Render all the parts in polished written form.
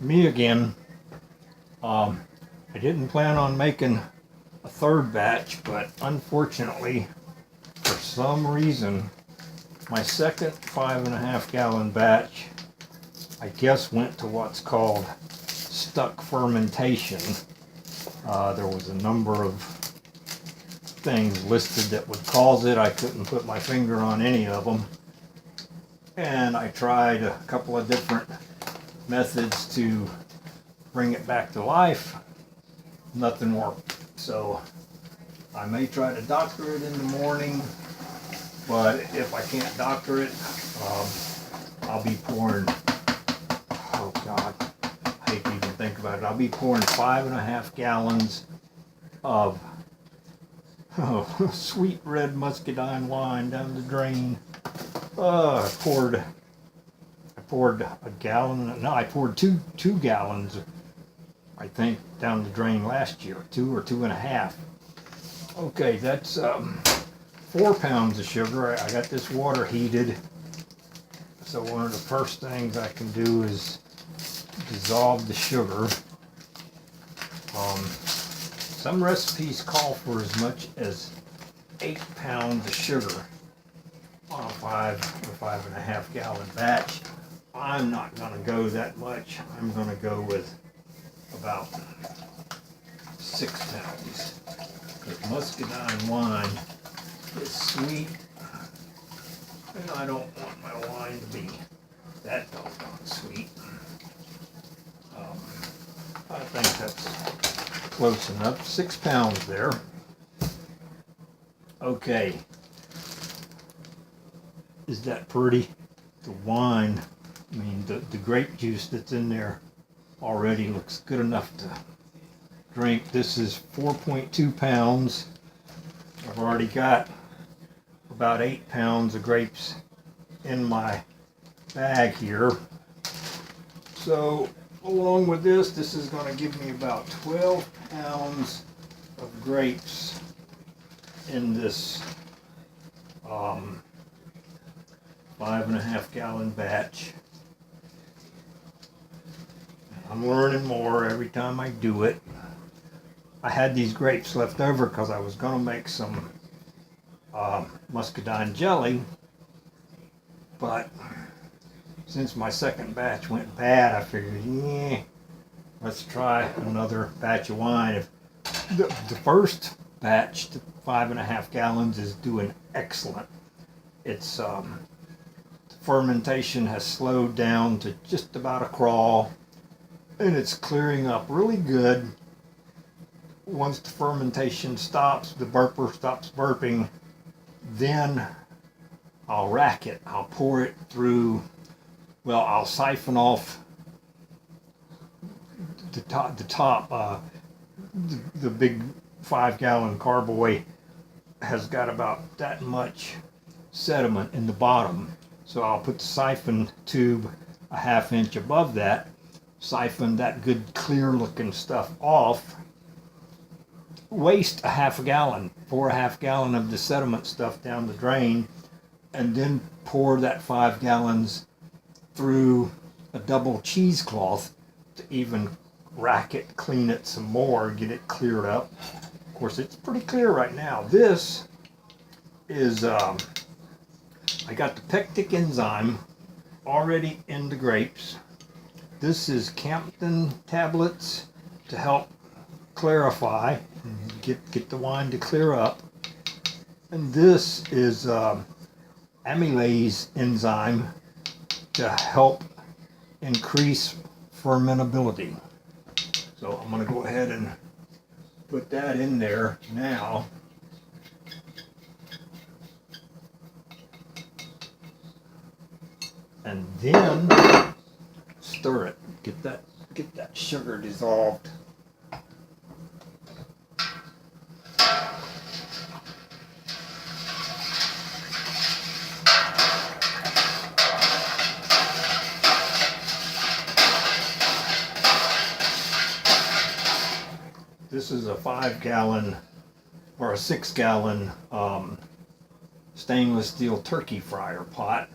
Me again. I didn't plan on making a third batch, but unfortunately, for some reason, my second 5.5 gallon batch, I guess, went to what's called stuck fermentation. There was a number of things listed that would cause it. I couldn't put my finger on any of them. And I tried a couple of different methods to bring it back to life. Nothing worked. So I may try to doctor it in the morning, but if I can't doctor it, I'll be pouring, oh God, I hate to even think about it. I'll be pouring 5.5 gallons of sweet red muscadine wine down the drain. I poured a gallon. No, I poured two gallons, I think, down the drain last year. 2 or 2.5. Okay, that's 4 pounds of sugar. I got this water heated. So one of the first things I can do is dissolve the sugar. Some recipes call for as much as 8 pounds of sugar on a 5.5 gallon batch. I'm not going to go that much. I'm going to go with about 6 pounds. Because muscadine wine is sweet, and I don't want my wine to be that doggone sweet. I think that's close enough. 6 pounds there. Okay. Is that pretty? The wine, I mean, the grape juice that's in there already looks good enough to drink. This is 4.2 pounds. I've already got about 8 pounds of grapes in my bag here. So along with this is going to give me about 12 pounds of grapes in this 5.5 gallon batch. I'm learning more every time I do it. I had these grapes left over because I was going to make some muscadine jelly, but since my second batch went bad, I figured, let's try another batch of wine. If the first batch, the 5.5 gallons, is doing excellent. It's the fermentation has slowed down to just about a crawl, and it's clearing up really good. Once the fermentation stops, the burper stops burping, then I'll rack it. I'll pour it through. Well, I'll siphon off the top. The big 5-gallon carboy has got about that much sediment in the bottom. So I'll put the siphon tube a 1/2 inch above that, siphon that good clear looking stuff off, waste a 1/2 gallon, pour a 1/2 gallon of the sediment stuff down the drain, and then pour that 5 gallons through a double cheesecloth to even rack it, clean it some more, get it cleared up. Of course, it's pretty clear right now. This is, I got the pectic enzyme already in the grapes. This is Campden tablets to help clarify and get the wine to clear up. And this is amylase enzyme to help increase fermentability. So I'm going to go ahead and put that in there now. And then stir it. Get that sugar dissolved. This is a 5-gallon or a 6-gallon stainless steel turkey fryer pot.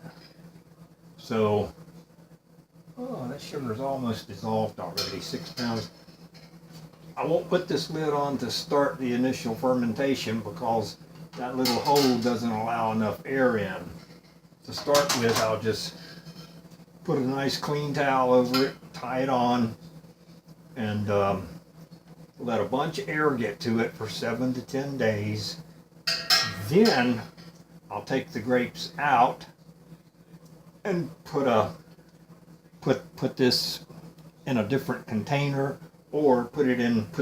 So, oh, that sugar's almost dissolved already, 6 pounds. I won't put this lid on to start the initial fermentation because that little hole doesn't allow enough air in. To start with, I'll just put a nice clean towel over it, tie it on, and let a bunch of air get to it for 7 to 10 days. Then I'll take the grapes out and put this in a different container, or put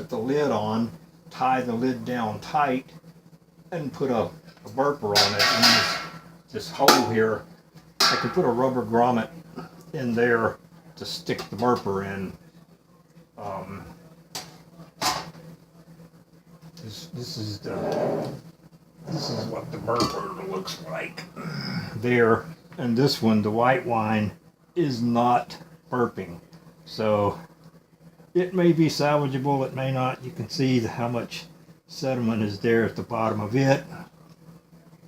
the lid on, tie the lid down tight, and put a burper on it. And this hole here, I can put a rubber grommet in there to stick the burper in. This is what the burper looks like there. And this one, the white wine, is not burping, so it may be salvageable, it may not. You can see how much sediment is there at the bottom of it.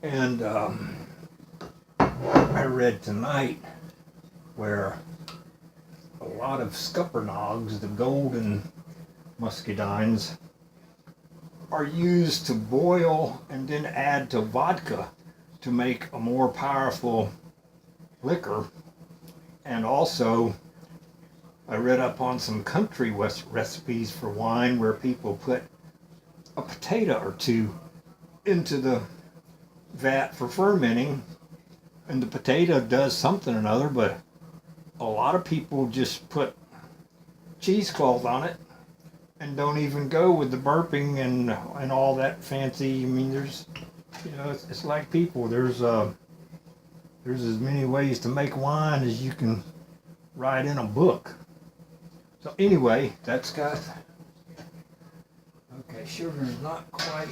And I read tonight where a lot of scuppernongs, the golden muscadines, are used to boil and then add to vodka to make a more powerful liquor. And also, I read up on some country recipes for wine where people put a potato or two into the vat for fermenting, and the potato does something or another, but a lot of people just put cheesecloth on it and don't even go with the burping and all that fancy. I mean, there's, it's like people. There's as many ways to make wine as you can write in a book. So anyway, that's got, okay, sugar's not quite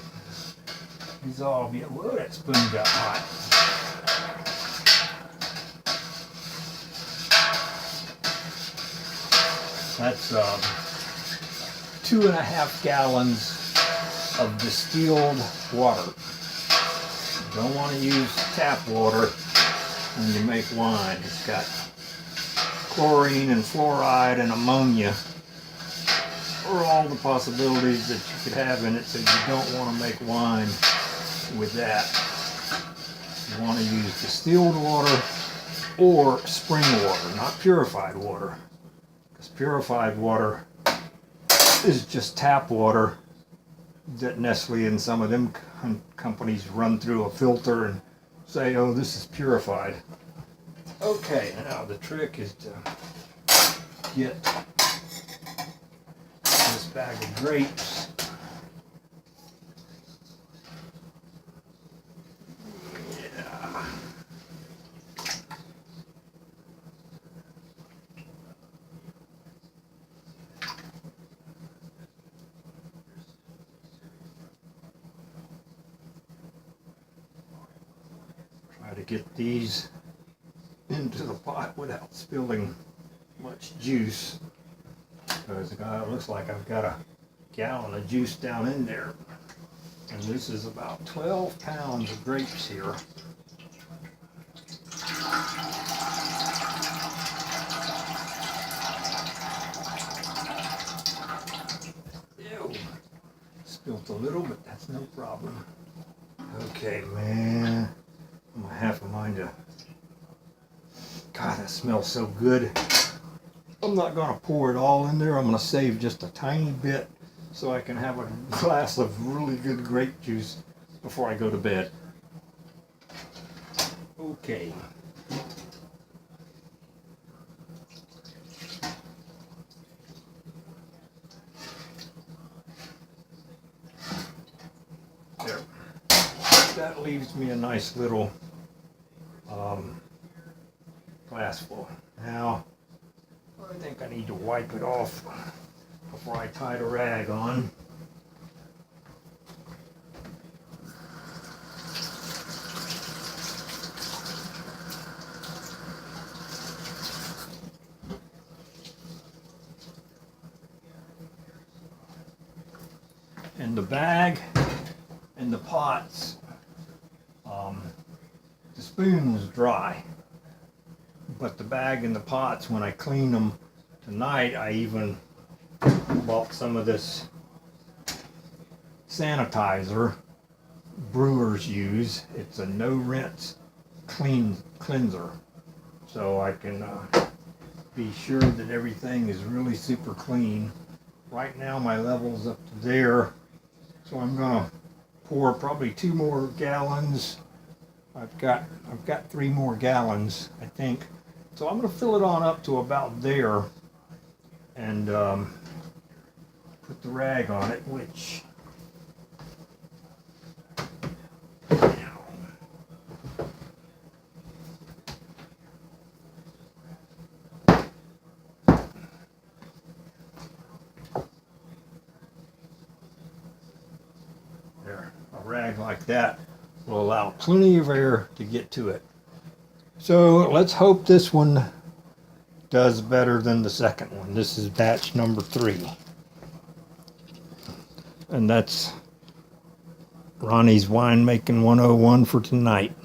dissolved yet. Whoa, that spoon got hot. That's 2.5 gallons of distilled water. You don't want to use tap water when you make wine. It's got chlorine and fluoride and ammonia, or all the possibilities that you could have in it, so you don't want to make wine with that. You want to use distilled water or spring water, not purified water, because purified water is just tap water that Nestle and some of them companies run through a filter and say, oh, this is purified. Okay, now the trick is to get this bag of grapes. Yeah. Try to get these into the pot without spilling much juice, because it looks like I've got a gallon of juice down in there, and this is about 12 pounds of grapes here. Ew, spilt a little, but that's no problem. Okay, man, I'm gonna have a mind to. God, that smells so good. I'm not going to pour it all in there. I'm going to save just a tiny bit so I can have a glass of really good grape juice before I go to bed. Okay. There. That leaves me a nice little glass full. Now, I think I need to wipe it off before I tie the rag on. And the bag and the pots, the spoon was dry, but the bag and the pots, when I clean them, tonight I even bought some of this sanitizer brewers use. It's a no rinse cleanser, so I can be sure that everything is really super clean. Right now my level's up to there, so I'm gonna pour probably 2 more gallons. I've got 3 more gallons, I think. So I'm gonna fill it on up to about there, and put the rag on it, which there, a rag like that will allow plenty of air to get to it. So let's hope this one does better than the second one. This is batch number 3. And that's Ronnie's Winemaking 101 for tonight.